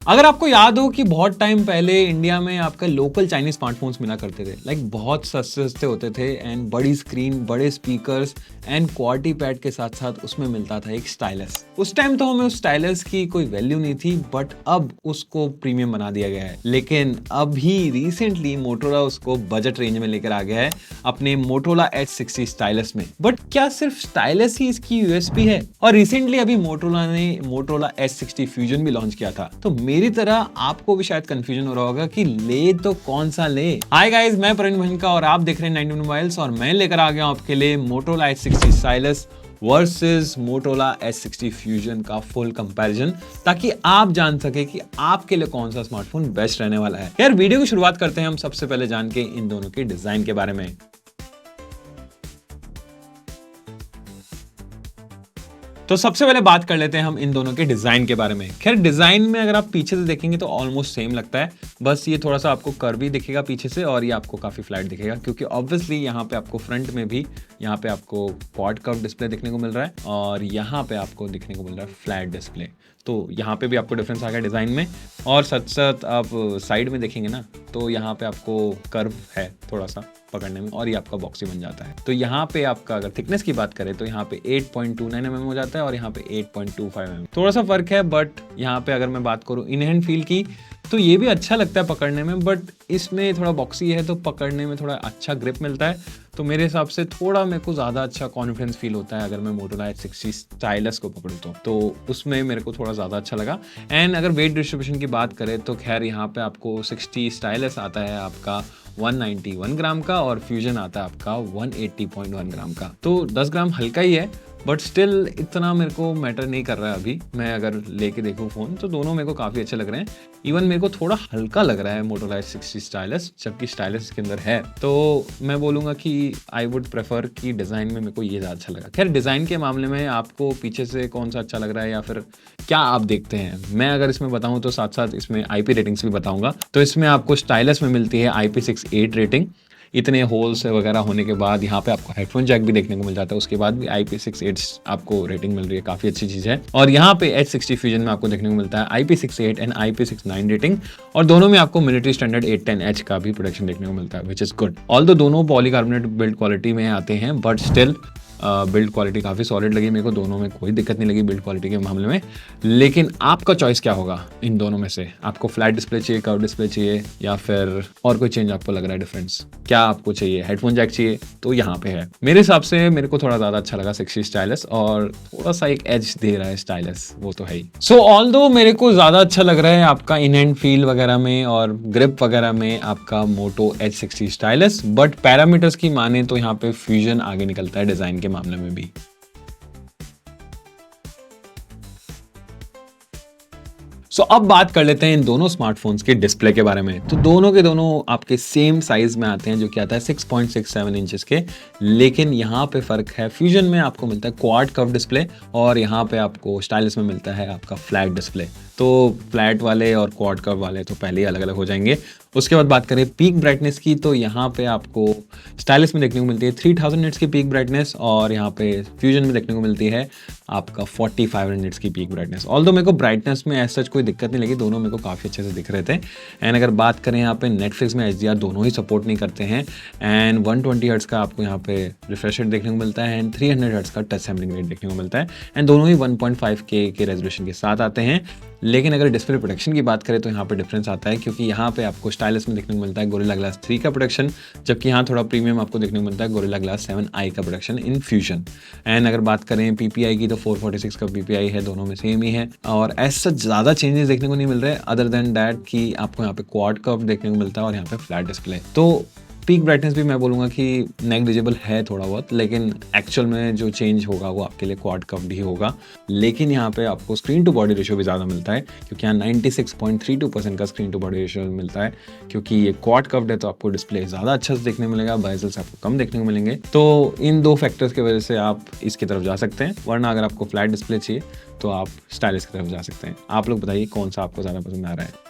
अगर आपको याद हो कि बहुत टाइम पहले इंडिया में आपका लोकल चाइनीज स्मार्टफोन्स मिला करते थे, लाइक बहुत सस्ते सस्ते होते थे एंड बड़ी स्क्रीन, बड़े स्पीकर्स एंड क्वालिटी पैड के साथ साथ उसमें मिलता था एक स्टाइलस। उस टाइम तो हमें उस स्टाइलस की कोई वैल्यू नहीं थी, बट अब उसको प्रीमियम बना दिया गया है। लेकिन अभी रिसेंटली मोटोरोला उसको बजट रेंज में लेकर आ गया है अपने मोटोरोला Edge 60 स्टाइलस में। बट क्या सिर्फ स्टाइलस ही इसकी यूएसपी है? और रिसेंटली अभी मोटोरोला ने मोटोरोला Edge 60 फ्यूजन भी लॉन्च किया था, तो मेरी तरह आपको भी शायद कंफ्यूजन हो रहा होगा कि ले तो कौन सा ले। हाय गाइस, मैं प्रवीण भनका और आप देख रहे हैं 91 मोबाइल्स और मैं लेकर आ गया हूं आपके लिए Motorola Edge 60 stylus versus Motorola Edge 60 fusion का फुल कंपैरिजन, ताकि आप जान सके कि आपके लिए कौन सा स्मार्टफोन बेस्ट रहने वाला है। यार वीडियो की शुरुआत करते हैं हम सबसे पहले जान के इन दोनों के डिजाइन के बारे में। तो सबसे पहले बात कर लेते हैं हम इन दोनों के डिजाइन के बारे में। खैर डिजाइन में अगर आप पीछे से देखेंगे तो ऑलमोस्ट सेम लगता है, बस ये थोड़ा सा आपको कर्वी दिखेगा पीछे से और ये आपको काफी फ्लैट दिखेगा, क्योंकि ऑब्वियसली यहाँ पे आपको फ्रंट में भी यहाँ पे आपको क्वाड कर्व डिस्प्ले देखने को मिल रहा है और यहाँ पे आपको दिखने को मिल रहा है फ्लैट डिस्प्ले। तो यहाँ पे भी आपको डिफरेंस आ गया डिजाइन में। और साथ साथ आप साइड में देखेंगे ना तो यहाँ पे आपको कर्व है थोड़ा सा पकड़ने में और ये आपका बॉक्सी बन जाता है। तो यहाँ पे आपका अगर थिकनेस की बात करें तो यहाँ पे 8.29 mm हो जाता है और यहाँ पे 8.25 mm। थोड़ा सा फर्क है, बट यहाँ पे अगर मैं बात करूँ इन हैंड फील की तो ये भी अच्छा लगता है पकड़ने में, बट इसमें थोड़ा बॉक्सी है तो पकड़ने में थोड़ा अच्छा ग्रिप मिलता है। तो मेरे हिसाब से थोड़ा मेरे को ज़्यादा अच्छा कॉन्फिडेंस फील होता है अगर मैं मोटोरोला Edge 60 स्टाइलस को पकड़ूँ तो उसमें मेरे को थोड़ा ज़्यादा अच्छा लगा। एंड अगर वेट डिस्ट्रीब्यूशन की बात करें तो खैर यहाँ पे आपको 60 स्टाइलस आता है आपका 191 ग्राम का और फ्यूजन आता है आपका 180.1 ग्राम का। तो 10 ग्राम हल्का ही है, बट स्टिल इतना मेरे को मैटर नहीं कर रहा है। अभी मैं अगर लेके देखूँ फ़ोन तो दोनों मेरे को काफ़ी अच्छे लग रहे हैं। इवन मेरे को थोड़ा हल्का लग रहा है मोटोरोला Edge 60 स्टाइलस, जबकि स्टाइलस इसके अंदर है। तो मैं बोलूँगा कि आई वुड प्रेफर कि डिज़ाइन में मेरे को ये ज़्यादा अच्छा लगा। खैर डिज़ाइन के मामले में आपको पीछे से कौन सा अच्छा लग रहा है या फिर क्या आप देखते हैं, मैं अगर इसमें बताऊँ तो साथ साथ इसमें IP रेटिंग्स भी बताऊँगा। तो इसमें आपको स्टाइलस में मिलती है IP68 रेटिंग। इतने होल्स वगैरह होने के बाद यहाँ पे आपको हेडफोन जैक भी देखने को मिल जाता है, उसके बाद भी IP68 आपको रेटिंग मिल रही है, काफ़ी अच्छी चीज़ है। और यहाँ पे Edge 60 फ्यूजन में आपको देखने को मिलता है IP68 एंड IP69 रेटिंग, और दोनों में आपको मिलिट्री स्टैंडर्ड 810H का भी प्रोटेक्शन देखने को मिलता है, विच इज़ गुड। ऑल्दो दोनों पॉलीकार्बोनेट बिल्ड क्वालिटी में आते हैं, बट स्टिल बिल्ड क्वालिटी काफ़ी सॉलिड लगी मेरे को। दोनों में कोई दिक्कत नहीं लगी बिल्ड क्वालिटी के मामले में। लेकिन आपका चॉइस क्या होगा इन दोनों में से? आपको फ्लैट डिस्प्ले चाहिए, कर्व डिस्प्ले चाहिए, या फिर और कोई चेंज आपको लग रहा है डिफरेंस? क्या आपको चाहिए? हेडफोन जैक चाहिए? तो यहाँ पे है। मेरे हिसाब से मेरे को थोड़ा ज़्यादा अच्छा लगा 60 स्टाइलस, और थोड़ा सा एक एज दे रहा है स्टाइलस, वो तो है ही। सो ऑल्दो मेरे को ज़्यादा अच्छा लग रहा है आपका इन हैंड फील वगैरह में और ग्रिप वगैरह में आपका मोटो Edge 60 स्टाइलस, बट पैरामीटर्स की माने तो यहाँ पे फ्यूजन आगे निकलता है डिज़ाइन के मामले में भी। सो अब बात कर लेते हैं इन दोनों स्मार्टफोन्स के डिस्प्ले के बारे में। तो दोनों के दोनों आपके सेम साइज में आते हैं, जो कि आता है 6.67 इंचेस के। लेकिन यहाँ पे फर्क है, फ्यूजन में आपको मिलता है क्वाड कर्व डिस्प्ले और यहाँ पे आपको स्टाइलस में मिलता है आपका फ्लैट डिस्प्ले। तो फ्लैट वाले और क्वाड कर्व वाले तो पहले ही अलग अलग हो जाएंगे। उसके बाद बात करें पीक ब्राइटनेस की, तो यहाँ पे आपको स्टाइलस में देखने को मिलती है 3000 निट्स की पीक ब्राइटनेस और यहाँ पे फ्यूजन में देखने को मिलती है आपका 4500 निट्स की पीक ब्राइटनेस। ऑल्दो मेरे को ब्राइटनेस में ऐसा कोई दिक्कत नहीं लगी, दोनों मेरे को काफ़ी अच्छे से दिख रहे थे। एंड अगर बात करें यहाँ पे नेटफ्लिक्स में HDR दोनों ही सपोर्ट नहीं करते हैं। एंड 120 हर्ट्ज का आपको यहाँ पे रिफ्रेश रेट देखने को मिलता है एंड 300 हर्ट्ज का टच सैम्पलिंग रेट देखने को मिलता है। एंड दोनों ही 1.5K के रेजोल्यूशन के साथ आते हैं। लेकिन अगर डिस्प्ले प्रोटेक्शन की बात करें तो यहाँ पे डिफरेंस आता है, क्योंकि यहाँ पे आपको स्टाइलस में देखने को मिलता है गोरिल्ला ग्लास 3 का प्रोटेक्शन, जबकि यहाँ थोड़ा प्रीमियम आपको देखने को मिलता है गोरिल्ला ग्लास 7i का प्रोटेक्शन इन फ्यूजन। एंड अगर बात करें PPI की तो 446 का PPI है, दोनों में सेम ही है और ऐसा ज़्यादा चेंजेस देखने को नहीं मिल रहे अदर देन दैट कि आपको यहाँ पे क्वाड कर्व देखने को मिलता है और यहाँ पे फ्लैट डिस्प्ले। तो पीक ब्राइटनेस भी मैं बोलूँगा कि नेग्लिजिबल है थोड़ा बहुत, लेकिन एक्चुअल में जो चेंज होगा वो आपके लिए क्वाड कर्व्ड ही होगा। लेकिन यहाँ पे आपको स्क्रीन टू बॉडी रेशियो भी ज़्यादा मिलता है, क्योंकि यहाँ 96.32% का स्क्रीन टू बॉडी रेशियो मिलता है। क्योंकि ये क्वाड कर्व्ड है तो आपको डिस्प्ले ज़्यादा अच्छा से देखने को मिलेगा, बेजल्स आपको कम देखने को मिलेंगे। तो इन दो फैक्टर्स की वजह से आप इसकी तरफ जा सकते हैं, वरना अगर आपको फ्लैट डिस्प्ले चाहिए तो आप स्टाइलिस की तरफ जा सकते हैं। आप लोग बताइए कौन सा आपको ज़्यादा पसंद आ रहा है।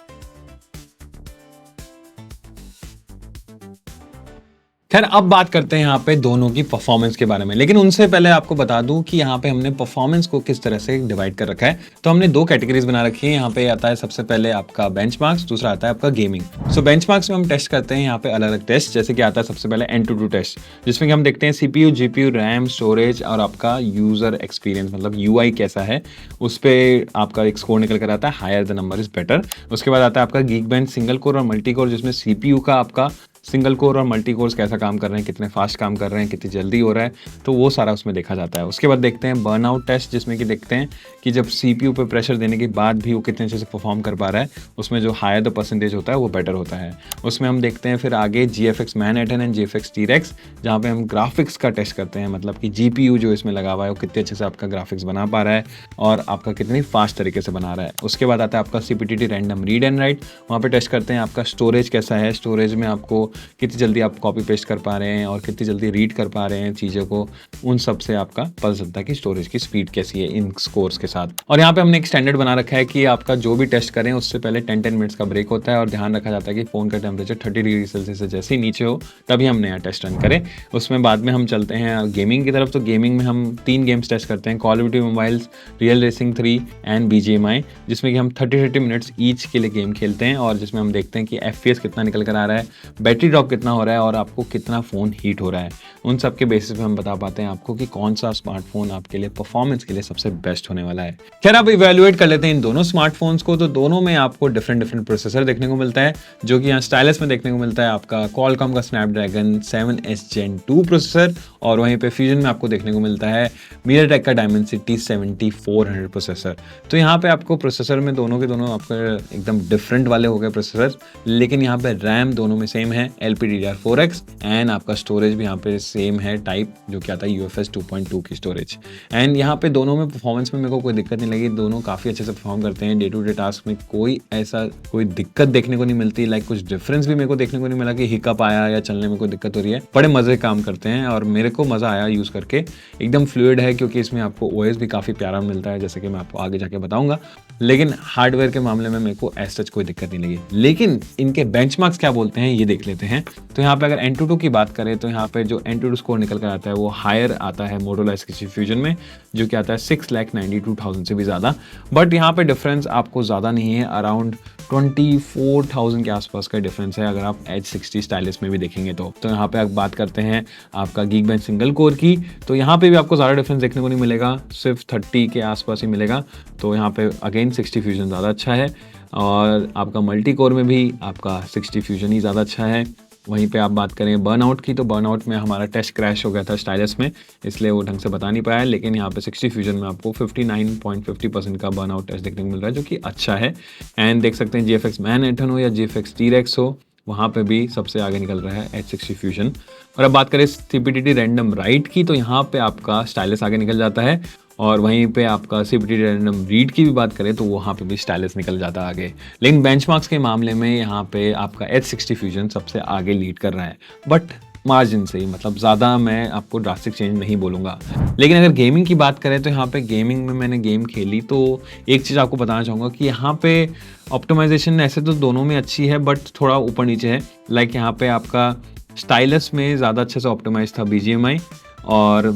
खैर अब बात करते हैं यहाँ पे दोनों की परफॉर्मेंस के बारे में, लेकिन उनसे पहले आपको बता दूं कि यहाँ पे हमने परफॉर्मेंस को किस तरह से डिवाइड कर रखा है। तो हमने दो कैटेगरीज बना रखी है। यहाँ पे आता है सबसे पहले आपका बेंचमार्क्स, दूसरा आता है आपका गेमिंग। सो बेंचमार्क्स में हम टेस्ट करते हैं यहाँ पे अलग अलग टेस्ट, जैसे कि आता है सबसे पहले N2 टेस्ट, जिसमें कि हम देखते हैं CPU, GPU, रैम, स्टोरेज और आपका यूजर एक्सपीरियंस, मतलब UI कैसा है, उस पर आपका एक स्कोर निकल कर आता है, higher the number is better. उसके बाद आता है आपका गीक बेंच सिंगल कोर और मल्टी कोर, जिसमें CPU का आपका सिंगल कोर और मल्टी कोर्स कैसा काम कर रहे हैं, कितने फास्ट काम कर रहे हैं, कितनी जल्दी हो रहा है, तो वो सारा उसमें देखा जाता है। उसके बाद देखते हैं बर्नआउट टेस्ट, जिसमें कि देखते हैं कि जब CPU पे प्रेशर देने के बाद भी वो कितने अच्छे से परफॉर्म कर पा रहा है, उसमें जो हायर द परसेंटेज होता है वो बेटर होता है। उसमें हम देखते हैं फिर आगे GFX Manhattan and GFX T-Rex, जहाँ पे हम ग्राफिक्स का टेस्ट करते हैं, मतलब कि GPU जो इसमें लगा हुआ है वो कितने अच्छे से आपका ग्राफिक्स बना पा रहा है और आपका कितनी फास्ट तरीके से बना रहा है। उसके बाद आता है आपका CPTT random read and right, वहाँ पे टेस्ट करते हैं आपका स्टोरेज कैसा है, स्टोरेज में आपको कितनी जल्दी आप कॉपी पेस्ट कर पा रहे हैं और कितनी जल्दी रीड कर पा रहे हैं चीज़ों को, उन सब से आपका पता चलता है कि स्टोरेज की स्पीड कैसी है इन स्कोर्स के साथ। और यहाँ पे हमने एक स्टैंडर्ड बना रखा है कि आपका जो भी टेस्ट करें उससे पहले 10-10 मिनट्स का ब्रेक होता है और ध्यान रखा जाता है कि फ़ोन का टेम्परेचर 30 डिग्री सेल्सियस से जैसे ही नीचे हो तभी हम नया टेस्ट रन करें। उसमें बाद में हम चलते हैं गेमिंग की तरफ। तो गेमिंग में हम 3 गेम्स टेस्ट करते हैं, call of duty mobiles, real racing 3 and BGMI, जिसमें कि हम 30 मिनट्स ईच के लिए गेम खेलते हैं और जिसमें हम देखते हैं कि FPS कितना निकल कर आ रहा है, बैटरी ड्रॉप कितना हो रहा है और आपको कितना फ़ोन हीट हो रहा है। उन सब के बेसिस पे हम बता पाते हैं आपको कि कौन सा स्मार्टफोन आपके लिए परफॉर्मेंस के लिए सबसे बेस्ट होने वाला है। खैर अब इवैल्यूएट कर लेते हैं इन दोनों स्मार्टफोन्स को। तो दोनों में आपको डिफरेंट प्रोसेसर देखने को मिलता है, जो कि यहाँ स्टाइलस में देखने को मिलता है आपका Qualcomm का स्नैपड्रैगन 7S Gen 2 प्रोसेसर, और वहीं पे फ्यूजन में आपको देखने को मिलता है MediaTek का Dimensity 7400 प्रोसेसर। तो यहाँ पे आपको प्रोसेसर में दोनों के दोनों आपका एकदम डिफरेंट वाले हो गए प्रोसेसर, लेकिन यहाँ पे रैम दोनों में सेम है LPDDR4X एंड आपका स्टोरेज भी यहाँ पे सेम है टाइप, जो कि आता है UFS 2.2 की स्टोरेज। एंड यहाँ पे दोनों में परफॉर्मेंस में मेरे को कोई दिक्कत नहीं लगी, दोनों काफ़ी अच्छे से परफॉर्म करते हैं। डे टू डे टास्क में कोई दिक्कत देखने को नहीं मिलती, लाइक कुछ डिफरेंस भी मेरे को देखने को नहीं मिला कि हिकअप आया या चलने में कोई दिक्कत हो रही है। बड़े मज़े काम करते हैं और मेरे को मज़ा आया यूज़ करके, एकदम फ्लूइड है क्योंकि इसमें आपको OS भी काफ़ी प्यारा मिलता है, जैसे कि मैं आपको आगे जाके बताऊंगा। लेकिन हार्डवेयर के मामले में मेरे को ऐसा कोई दिक्कत नहीं लगी। लेकिन इनके बेंचमार्क्स क्या बोलते हैं ये देख लेते हैं। तो यहाँ पे अगर N22 की बात करें तो यहाँ पे जो N22 स्कोर निकल कर आता है वो हायर आता है Motorola Edge फ्यूजन में, जो कि आता है 6,92,000 से भी ज़्यादा। बट यहाँ पे डिफरेंस आपको ज़्यादा नहीं है, अराउंड 24,000 के आसपास का डिफरेंस है अगर आप Edge 60 स्टाइलिस में भी देखेंगे तो। यहाँ पे आप बात करते हैं आपका Geekbench सिंगल कोर की, तो यहाँ पे भी आपको ज़्यादा डिफरेंस देखने को नहीं मिलेगा, सिर्फ 30 के आसपास ही मिलेगा। तो यहाँ पे अगेन 60 फ्यूजन ज़्यादा अच्छा है और आपका मल्टी कोर में भी आपका 60 फ्यूजन ही ज़्यादा अच्छा है। वहीं पे आप बात करें बर्नआउट की, तो बर्नआउट में हमारा टेस्ट क्रैश हो गया था स्टाइलस में, इसलिए वो ढंग से बता नहीं पाया। लेकिन यहाँ पे 60 फ्यूजन में आपको 59.50% का बर्नआउट टेस्ट देखने को मिल रहा है, जो कि अच्छा है। एंड देख सकते हैं GFX मैनहट्टन हो या GFX T-Rex हो, वहाँ पे भी सबसे आगे निकल रहा है Edge 60 फ्यूजन। और अब बात करें CPTT रैंडम राइट की, तो यहाँ पे आपका स्टाइलस आगे निकल जाता है और वहीं पे आपका CPTT रैंडम रीड की भी बात करें तो वहाँ पे भी स्टाइलस निकल जाता है आगे। लेकिन बेंचमार्क्स के मामले में यहाँ पे आपका Edge 60 फ्यूजन सबसे आगे लीड कर रहा है, बट मार्जिन से ही, मतलब ज़्यादा मैं आपको ड्रास्टिक चेंज नहीं बोलूँगा। लेकिन अगर गेमिंग की बात करें तो यहाँ पे गेमिंग में मैंने गेम खेली तो एक चीज़ आपको बताना चाहूँगा कि यहाँ पे ऑप्टिमाइजेशन ऐसे तो दोनों में अच्छी है बट थोड़ा ऊपर नीचे है। लाइक यहाँ पे आपका स्टाइलस में ज़्यादा अच्छे से ऑप्टिमाइज था BGMI और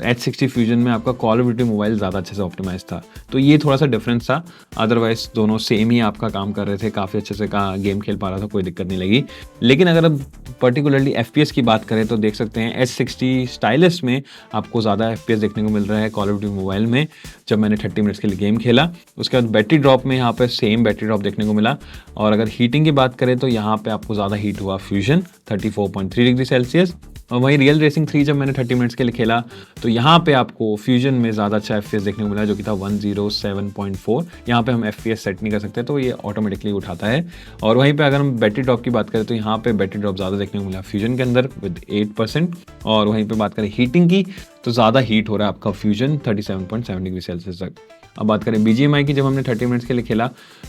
Edge 60 फ्यूजन में आपका कॉल ऑफ ड्यूटी मोबाइल ज़्यादा अच्छे से ऑप्टिमाइज था। तो ये थोड़ा सा डिफरेंस था, अदरवाइज दोनों सेम ही आपका काम कर रहे थे, काफ़ी अच्छे से गेम खेल पा रहा था, कोई दिक्कत नहीं लगी। लेकिन अगर अब पर्टिकुलरली FPS की बात करें तो देख सकते हैं Edge 60 स्टाइलस में आपको ज़्यादा FPS देखने को मिल रहा है कॉल ऑफ ड्यूटी मोबाइल में, जब मैंने 30 मिनट्स के लिए गेम खेला। उसके बाद बैटरी ड्रॉप में यहाँ पर सेम बैटरी ड्रॉप देखने को मिला। और अगर हीटिंग की बात करें तो यहाँ पर आपको ज़्यादा हीट हुआ फ्यूजन 34.3 डिग्री सेल्सियस। और वहीं रियल रेसिंग 3 जब मैंने 30 मिनट्स के लिए खेला तो यहाँ पे आपको फ्यूजन में ज़्यादा अच्छा FPS देखने को मिला, जो कि था 107.4। यहाँ पे हम FPS सेट नहीं कर सकते तो ये ऑटोमेटिकली उठाता है। और वहीं पे अगर हम बैटरी ड्रॉप की बात करें तो यहाँ पे बैटरी ड्रॉप ज़्यादा देखने को मिला फ्यूजन के अंदर विद 8%। और वहीं पे बात करें हीटिंग की तो ज़्यादा हीट हो रहा है आपका फ्यूजन 37.7 डिग्री सेल्सियस तक। अब बात करें BGMI की, जब हमने 30 मिनट्स के लिए खेला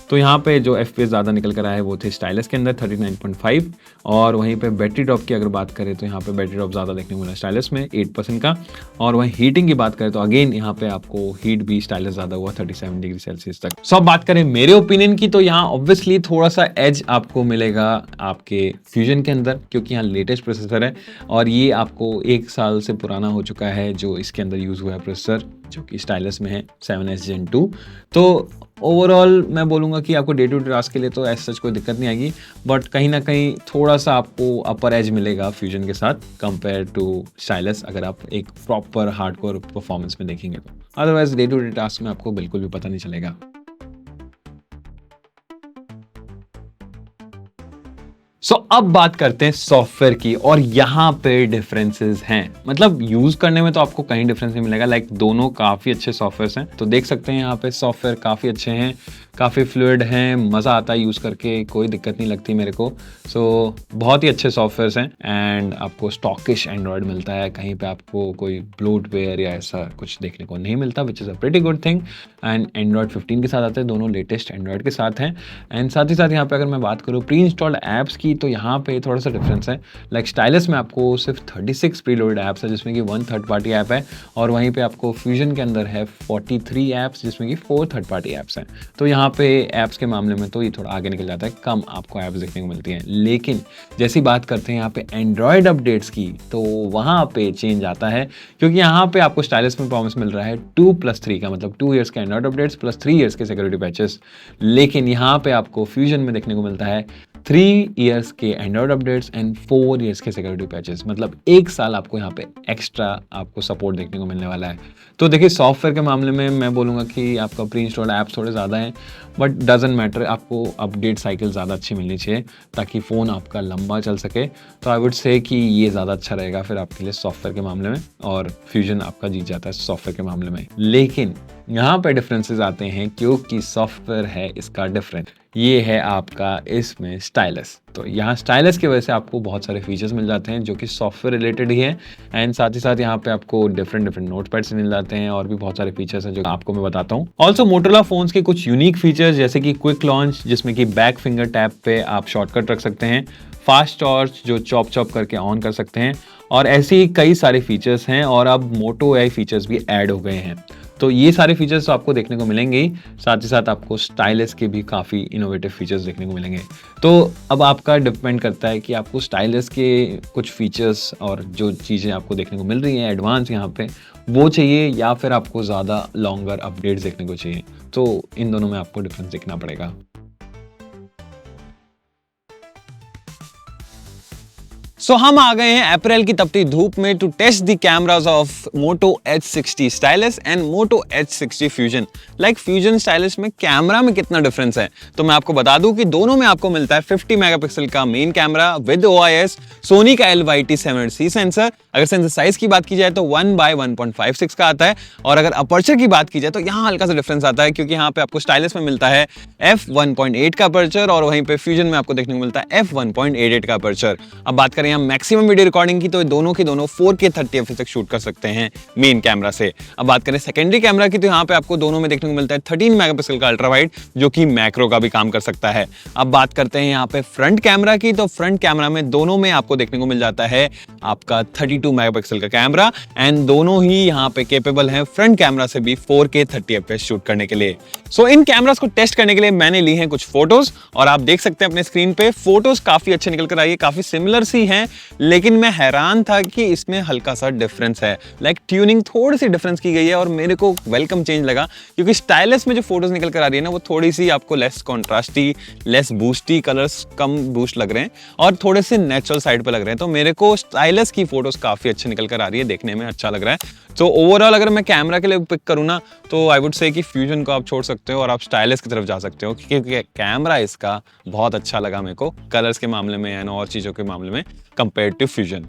तो यहाँ पे जो FPS ज़्यादा निकल कर आए वो थे स्टाइलस के अंदर 39.5, और वहीं पे बैटरी ड्रॉप की अगर बात करें तो यहाँ पे बैटरी ड्रॉप ज़्यादा देखने को मिला स्टाइलस में 8% का, और वहीं हीटिंग की बात करें तो अगेन यहाँ पे आपको हीट भी स्टाइलस ज़्यादा हुआ 37 डिग्री सेल्सियस तक। सो अब बात करें मेरे ओपिनियन की, तो यहाँ ऑब्वियसली थोड़ा सा एज आपको मिलेगा आपके फ्यूजन के अंदर, क्योंकि यहाँ लेटेस्ट प्रोसेसर है और ये आपको 1 साल से पुराना हो चुका है जो इसके अंदर यूज़ हुआ है प्रोसेसर, जो कि स्टाइलस में है 7S Gen 2। तो ओवरऑल मैं बोलूँगा कि आपको डे टू डे टास्क के लिए तो ऐसा सच कोई दिक्कत नहीं आएगी, बट कहीं ना कहीं थोड़ा सा आपको अपर एज मिलेगा फ्यूजन के साथ कंपेयर टू स्टाइलस, अगर आप एक प्रॉपर हार्डकोर परफॉर्मेंस में देखेंगे तो। Otherwise day to day task में आपको बिल्कुल भी पता नहीं चलेगा। सो अब बात करते हैं सॉफ्टवेयर की, और यहाँ पे डिफरेंसेस हैं। मतलब यूज करने में तो आपको कहीं डिफरेंस नहीं मिलेगा, लाइक दोनों काफी अच्छे सॉफ्टवेयर्स हैं। तो देख सकते हैं यहाँ पे सॉफ्टवेयर काफी अच्छे हैं, काफी फ्लूइड हैं, मजा आता है यूज करके, कोई दिक्कत नहीं लगती मेरे को। सो बहुत ही अच्छे सॉफ्टवेयर्स हैं, एंड आपको स्टॉकिश एंड्रॉयड मिलता है, कहीं पे आपको कोई ब्लोटवेयर या ऐसा कुछ देखने को नहीं मिलता, which is a pretty good thing. And Android 15 के साथ आते हैं, दोनों लेटेस्ट एंड्रॉयड के साथ हैं। एंड साथ ही साथ यहाँ पे अगर मैं बात करूँ प्री इंस्टॉल्ड ऐप्स की, तो यहाँ पे थोड़ा सा डिफरेंस है। लाइक स्टाइलस में आपको सिर्फ 36 प्री लोडेड ऐप्स है, जिसमें कि 1 थर्ड पार्टी ऐप है, और वहीं पे आपको फ्यूजन के अंदर है 43 ऐप्स, जिसमें कि 4 थर्ड पार्टी ऐप्स हैं। तो यहाँ पे ऐप्स के मामले में तो ये थोड़ा आगे निकल जाता है, कम आपको ऐप्स देखने को मिलती हैं। लेकिन जैसी बात करते हैं यहाँ पे एंड्रॉयड अपडेट्स की, तो वहाँ पे चेंज आता है, क्योंकि यहाँ पे आपको स्टाइलस में प्रॉमिस मिल रहा है 2+3 का, मतलब 2 ईयर्स के एंड्रॉयड अपडेट्स प्लस 3 ईयर्स के सिक्योरिटी पैचेस। लेकिन यहाँ पे आपको फ्यूजन में देखने को मिलता है 3 ईयर्स के एंड्रॉयड अपडेट्स एंड 4 ईयर्स के सिक्योरिटी पैचेस, मतलब 1 साल आपको यहाँ पे एक्स्ट्रा आपको सपोर्ट देखने को मिलने वाला है। तो देखिए सॉफ्टवेयर के मामले में मैं बोलूँगा कि आपका प्री इंस्टॉल्ड ऐप्स थोड़े ज़्यादा हैं, बट डजंट मैटर, आपको अपडेट साइकिल ज़्यादा अच्छी मिलनी चाहिए ताकि फ़ोन आपका लंबा चल सके। तो आई वुड से कि ये ज़्यादा अच्छा रहेगा फिर आपके लिए सॉफ्टवेयर के मामले में, और फ्यूजन आपका जीत जाता है सॉफ्टवेयर के मामले में। लेकिन यहाँ पे डिफरेंसेस आते हैं, क्योंकि सॉफ्टवेयर है इसका डिफरेंट, ये है आपका इसमें स्टाइलस। तो यहाँ स्टाइलस की वजह से आपको बहुत सारे फीचर्स मिल जाते हैं जो कि सॉफ्टवेयर रिलेटेड ही है, एंड साथ ही साथ यहाँ पे आपको डिफरेंट नोटपैड्स मिल जाते हैं, और भी बहुत सारे फीचर्स हैं जो आपको मैं बताता हूँ। ऑल्सो मोटोरोला फोन्स के कुछ यूनिक फीचर्स, जैसे कि क्विक लॉन्च, जिसमें कि बैक फिंगर टैप पे आप शॉर्टकट रख सकते हैं, फास्ट टॉर्च जो चॉप करके ऑन कर सकते हैं, और ऐसे ही कई सारे फीचर्स हैं, और अब मोटो एआई फीचर्स भी ऐड हो गए हैं। तो ये सारे फीचर्स तो आपको देखने को मिलेंगे ही, साथ ही साथ आपको स्टाइलस के भी काफ़ी इनोवेटिव फीचर्स देखने को मिलेंगे। तो अब आपका डिपेंड करता है कि आपको स्टाइलस के कुछ फीचर्स और जो चीज़ें आपको देखने को मिल रही हैं एडवांस यहाँ पे, वो चाहिए, या फिर आपको ज़्यादा लॉन्गर अपडेट्स देखने को चाहिए। तो इन दोनों में आपको डिफरेंस देखना पड़ेगा। सो हम आ गए हैं अप्रैल की तपती धूप में to test the cameras of Moto Edge 60 stylus and Moto Edge 60 fusion. Like fusion stylus में कैमरा में कितना डिफरेंस है, तो मैं आपको बता दूं कि दोनों में आपको मिलता है 50 मेगापिक्सल का main camera with OIS, Sony का LYT-700C सेंसर। अगर सेंसर साइज की बात की जाए तो 1/1.56 का आता है, और अगर अपर्चर की बात की जाए तो यहाँ हल्का सा डिफरेंस आता है, क्योंकि यहाँ पे आपको स्टाइलस में मिलता है f1.8 का अपर्चर, और वहीं पे फ्यूजन में आपको देखने को मिलता है f1.88 का अपर्चर। अब बात करें यहाँ मैक्सिमम वीडियो रिकॉर्डिंग की, तो दोनों के दोनों 4K 30fps तक शूट कर सकते हैं मेन कैमरा से। अब बात करें सेकेंडरी कैमरा की, तो यहाँ पे आपको दोनों में देखने को मिलता है 13 मेगापिक्सल का अल्ट्रा वाइड, जो कि मैक्रो का भी काम कर सकता है। अब बात करते हैं यहाँ पे फ्रंट कैमरा की, तो फ्रंट कैमरा में दोनों में आपको देखने को मिल जाता है आपका 32 मेगापिक्सल का कैमरा, एंड दोनों ही यहाँ पे केपेबल हैं फ्रंट कैमरा से भी 4K 30fps शूट करने के लिए। सो इन कैमरास को टेस्ट करने के लिए मैंने ली हैं कुछ फोटोज, और आप देख सकते हैं अपने स्क्रीन पे फोटोज काफी अच्छे निकल कर आई है, काफी सिमिलर सी हैं, लेकिन मैं हैरान था कि इसमें हल्का सा डिफरेंस है। लाइक ट्यूनिंग थोड़ी सी डिफरेंस की गई है, और मेरे को वेलकम चेंज लगा, क्योंकि स्टाइलस में जो फोटोज निकल कर आ रही है ना, वो थोड़ी सी आपको लेस कॉन्ट्रास्टी, लेस बूस्टी, कलर्स कम बूस्ट लग रहे हैं, और थोड़े से नेचुरल साइड पे लग रहे हैं। तो मेरे को स्टाइलस की फोटोज काफी अच्छे निकल कर आ रही है, देखने में अच्छा लग रहा है। तो ओवरऑल अगर मैं कैमरा के लिए पिक करूँ ना, तो आई वुड से कि फ्यूजन को आप छोड़ सकते हो और आप स्टाइलस की तरफ जा सकते हो, क्योंकि कैमरा इसका बहुत अच्छा लगा मेरे को कलर्स के मामले में एंड और चीज़ों के मामले में कंपेयर टू फ्यूजन।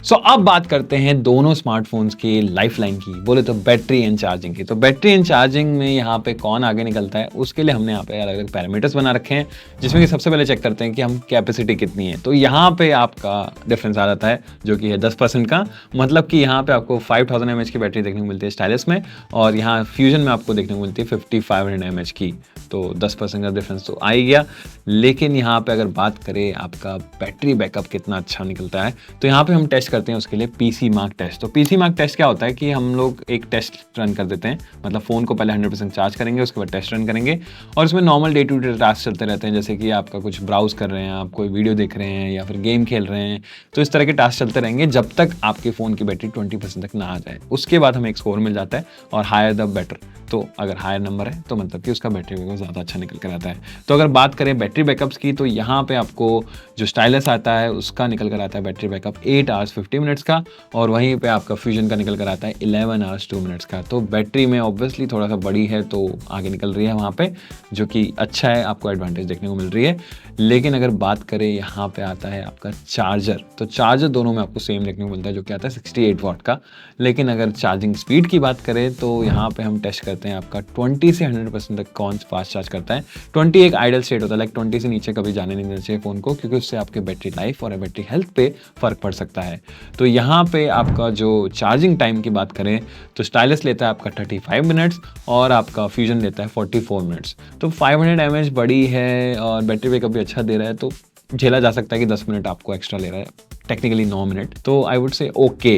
सो अब बात करते हैं दोनों स्मार्टफोन्स की लाइफलाइन की, बोले तो बैटरी एंड चार्जिंग की। तो बैटरी एंड चार्जिंग में यहाँ पे कौन आगे निकलता है, उसके लिए हमने यहाँ पे अलग अलग पैरामीटर्स बना रखे हैं, जिसमें कि सबसे पहले चेक करते हैं कि हम कैपेसिटी कितनी है। तो यहाँ पे आपका डिफरेंस आ जाता है जो कि है 10% का, मतलब कि यहाँ पे आपको 5000 mAh की बैटरी देखने को मिलती है स्टाइलस में, और यहाँ फ्यूजन में आपको देखने को मिलती है 5500 mAh की। तो 10% का डिफरेंस तो आ ही गया। लेकिन यहाँ पे अगर बात करें आपका बैटरी बैकअप कितना अच्छा निकलता है, तो यहाँ पे हम टेस्ट करते हैं उसके लिए पीसी मार्क टेस्ट। तो पीसी मार्क टेस्ट क्या होता है कि हम लोग एक टेस्ट रन कर देते हैं, मतलब फ़ोन को पहले 100% चार्ज करेंगे, उसके बाद टेस्ट रन करेंगे, और इसमें normal day to day task चलते रहते हैं, जैसे कि आपका कुछ ब्राउज कर रहे हैं, आप कोई वीडियो देख रहे हैं या फिर गेम खेल रहे हैं। तो इस तरह के टास्क चलते रहेंगे जब तक आपके फ़ोन की बैटरी 20% तक ना आ जाए। उसके बाद हमें एक स्कोर मिल जाता है, और हायर द बेटर। तो अगर हायर नंबर है तो मतलब कि उसका बैटरी बैकअप ज़्यादा अच्छा निकल कर आता है। तो अगर बात करें बैटरी बैकअप्स की, तो यहाँ पे आपको जो स्टाइलस आता है उसका निकल कर आता है बैटरी बैकअप 8 आवर्स 50 मिनट्स का, और वहीं पे आपका फ्यूजन का निकल कर आता है 11 आवर्स 2 मिनट्स का। तो बैटरी में ऑब्वियसली थोड़ा सा बड़ी है तो आगे निकल रही है वहाँ पे, जो कि अच्छा है, आपको एडवांटेज देखने को मिल रही है। लेकिन अगर बात करें यहाँ पे आता है आपका चार्जर, तो चार्जर दोनों में आपको सेम देखने को मिलता है जो कि आता है 68 वाट का। लेकिन अगर चार्जिंग स्पीड की बात करें तो यहाँ पे हम टेस्ट करते हैं आपका 20 से 100% तक कौन फास्ट चार्ज करता है। 20 एक आइडल स्टेट होता है, लाइक 20 से नीचे कभी जाने नहीं देना चाहिए फ़ोन को, क्योंकि उससे आपके बैटरी लाइफ और बैटरी हेल्थ पे फ़र्क पड़ सकता है। तो यहाँ पे आपका जो चार्जिंग टाइम की बात करें तो स्टाइलस लेता है आपका 35 मिनट्स, और आपका फ्यूजन लेता है 44 मिनट्स। तो 500 mAh बड़ी है और बैटरी बैकअप भी अच्छा दे रहा है, तो झेला जा सकता है कि 10 मिनट आपको एक्स्ट्रा ले रहा है, टेक्निकली 9 मिनट। तो आई वुड से ओके,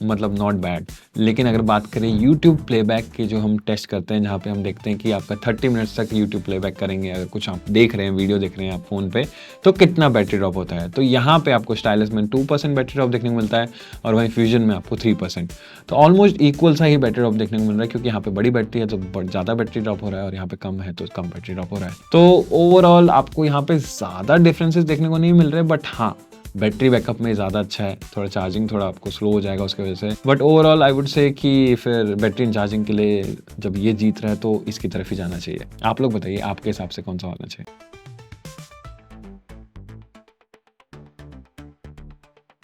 मतलब नॉट बैड। लेकिन अगर बात करें यूट्यूब प्लेबैक की, जो हम टेस्ट करते हैं, जहाँ पे हम देखते हैं कि आपका 30 मिनट्स तक यूट्यूब प्लेबैक करेंगे, अगर कुछ आप देख रहे हैं, वीडियो देख रहे हैं आप फ़ोन पे, तो कितना बैटरी ड्रॉप होता है। तो यहाँ पे आपको स्टाइलस में 2% बैटरी ड्रॉप देखने को मिलता है, और वहीं फ्यूजन में आपको 3%। तो ऑलमोस्ट इक्वल सा ही बैटरी ड्रॉप देखने को मिल रहा है, क्योंकि यहाँ पे बड़ी बैटरी है तो ज़्यादा बैटरी ड्रॉप हो रहा है, और यहाँ पे कम है तो कम बैटरी ड्रॉप हो रहा है। तो ओवरऑल आपको यहाँ पे ज़्यादा डिफरेंसेस देखने को नहीं मिल रहे, बट हाँ बैटरी बैकअप में ज़्यादा अच्छा है, थोड़ा चार्जिंग थोड़ा आपको स्लो हो जाएगा उसकी वजह से। But overall I would say कि फिर बैटरी एंड चार्जिंग के लिए जब ये जीत रहा है तो इसकी तरफ ही जाना चाहिए। आप लोग बताइए आपके हिसाब से कौन सा होना चाहिए।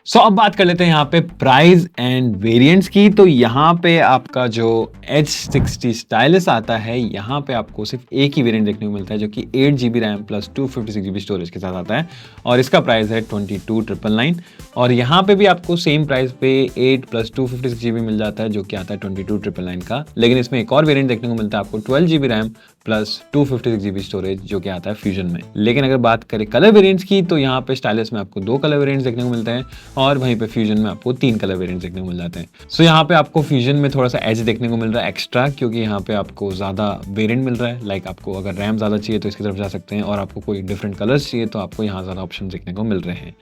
सो अब बात कर लेते हैं यहाँ पे प्राइस एंड वेरिएंट्स की। तो यहाँ पे आपका जो H60 स्टाइलस आता है, यहाँ पे आपको सिर्फ एक ही वेरिएंट देखने को मिलता है, जो कि 8GB RAM plus 256GB storage के साथ आता है, और इसका प्राइस है 22,999। और यहाँ पे भी आपको सेम प्राइस पे 8 प्लस 256GB मिल जाता है, जो कि आता है 22,999 का। लेकिन इसमें एक और वेरिएंट देखने को मिलता है आपको 12GB RAM plus 256GB storage, जो कि आता है फ्यूजन में। लेकिन अगर बात करें कलर वेरिएंट्स की, तो यहाँ पे स्टाइलस में आपको 2 कलर वेरिएंट्स देखने को मिलते हैं, और वहीं पे फ्यूजन में आपको 3 कलर वेरिएंट्स देखने को मिल जाते हैं। सो यहाँ पे आपको फ्यूजन में थोड़ा सा एज देखने को मिल रहा है एक्स्ट्रा, क्योंकि यहाँ पे आपको ज़्यादा वेरिएंट मिल रहा है। लाइक आपको अगर रैम ज़्यादा चाहिए तो इसकी तरफ जा सकते हैं, और आपको कोई डिफरेंट कलर्स चाहिए तो आपको यहाँ ज़्यादा ऑप्शन देखने को मिल रहे हैं।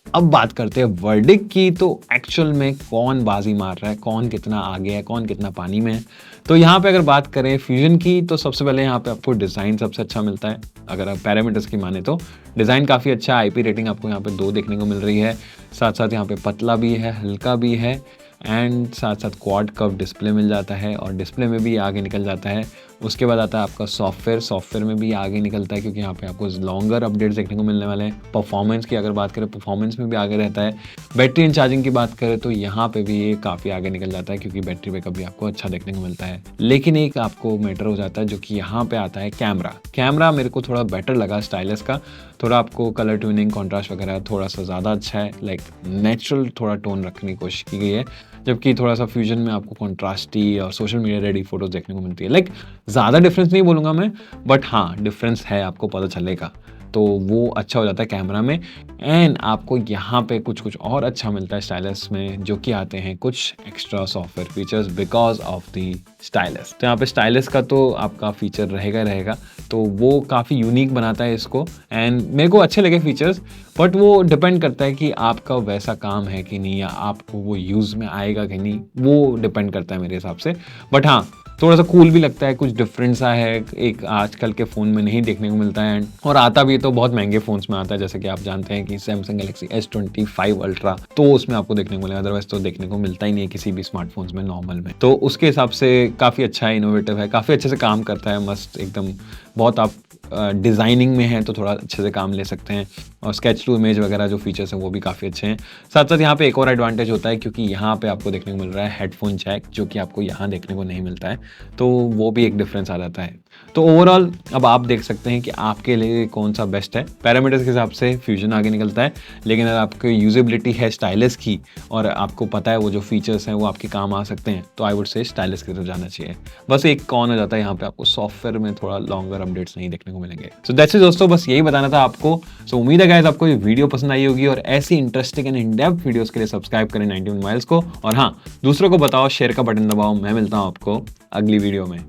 अब बात करते हैं वर्डिक्ट की, तो एक्चुअल में कौन बाजी मार रहा है, कौन कितना आगे है, कौन कितना पानी में है। तो यहाँ पे अगर बात करें फ्यूजन की, तो सबसे पहले यहाँ पे आपको डिज़ाइन सबसे अच्छा मिलता है। अगर आप पैरामीटर्स की माने तो डिज़ाइन काफ़ी अच्छा है। IP रेटिंग आपको यहाँ पे 2 देखने को मिल रही है, साथ साथ यहाँ पे पतला भी है, हल्का भी है, एंड साथ साथ क्वाड कर्व डिस्प्ले मिल जाता है, और डिस्प्ले में भी आगे निकल जाता है। उसके बाद आता है आपका सॉफ्टवेयर में भी आगे निकलता है, क्योंकि यहाँ पे आपको लॉन्गर अपडेट्स देखने को मिलने वाले हैं। परफॉर्मेंस की अगर बात करें, परफॉर्मेंस में भी आगे रहता है। बैटरी एंड चार्जिंग की बात करें तो यहाँ पे भी ये काफ़ी आगे निकल जाता है, क्योंकि बैटरी बैकअप भी आपको अच्छा देखने को मिलता है। लेकिन एक आपको मैटर हो जाता है, जो कि यहाँ पे आता है कैमरा मेरे को थोड़ा बेटर लगा स्टाइलस का। थोड़ा आपको कलर ट्यूनिंग, कॉन्ट्रास्ट वगैरह थोड़ा सा ज़्यादा अच्छा है, लाइक नेचुरल थोड़ा टोन रखने की कोशिश की गई है, जबकि थोड़ा सा फ्यूजन में आपको कॉन्ट्रास्टी और सोशल मीडिया रेडी फोटोज देखने को मिलती है। लाइक ज़्यादा डिफरेंस नहीं बोलूँगा मैं, बट हाँ डिफरेंस है, आपको पता चलेगा। तो वो अच्छा हो जाता है कैमरा में। एंड आपको यहाँ पे कुछ और अच्छा मिलता है स्टाइलस में, जो कि आते हैं कुछ extra software features because of the stylus. तो यहाँ पे स्टाइलस का तो आपका फीचर रहेगा, तो वो काफ़ी यूनिक बनाता है इसको। एंड मेरे को अच्छे लगे फीचर्स, बट वो डिपेंड करता है कि आपका वैसा काम है कि नहीं, या आपको वो यूज़ में आएगा कि नहीं, वो डिपेंड करता है मेरे हिसाब से। बट हाँ थोड़ा सा कूल भी लगता है, कुछ डिफरेंट सा है, एक आजकल के फ़ोन में नहीं देखने को मिलता है। और आता भी तो बहुत महंगे फ़ोन्स में आता है, जैसे कि आप जानते हैं कि सैमसंग गैलेक्सी S25 अल्ट्रा, तो उसमें आपको देखने को मिलेगा, अदरवाइज तो देखने को मिलता ही नहीं है किसी भी स्मार्टफोन्स में नॉर्मल में। तो उसके हिसाब से काफ़ी अच्छा है, इनोवेटिव है, काफ़ी अच्छे से काम करता है, मस्त एकदम। बहुत आप डिज़ाइनिंग में हैं तो थोड़ा अच्छे से काम ले सकते हैं, और स्केच टू इमेज वगैरह जो फीचर्स हैं वो भी काफ़ी अच्छे हैं। साथ साथ यहाँ पे एक और एडवांटेज होता है, क्योंकि यहाँ पे आपको देखने को मिल रहा है हेडफोन जैक, जो कि आपको यहाँ देखने को नहीं मिलता है, तो वो भी एक डिफरेंस आ जाता है। तो ओवरऑल अब आप देख सकते हैं कि आपके लिए कौन सा बेस्ट है। पैरामीटर्स के हिसाब से फ्यूजन आगे निकलता है, लेकिन अगर आपको यूजेबिलिटी है स्टाइलस की और आपको पता है वो जो फीचर्स हैं वो आपके काम आ सकते हैं, तो आई वुड से स्टाइलस की तरफ जाना चाहिए। बस एक कौन हो जाता है यहाँ पे, आपको सॉफ्टवेयर में थोड़ा लॉन्गर अपडेट्स नहीं देखने को मिलेंगे। सो दैट्स इट दोस्तों, बस यही बताना था आपको। सो उम्मीद है गाइस आपको ये वीडियो पसंद आई होगी, और ऐसी interesting and in depth videos के लिए सब्सक्राइब करें 91 माइल्स को, और हाँ, दूसरों को बताओ, शेयर का बटन दबाओ। मैं मिलता हूँ आपको अगली वीडियो में।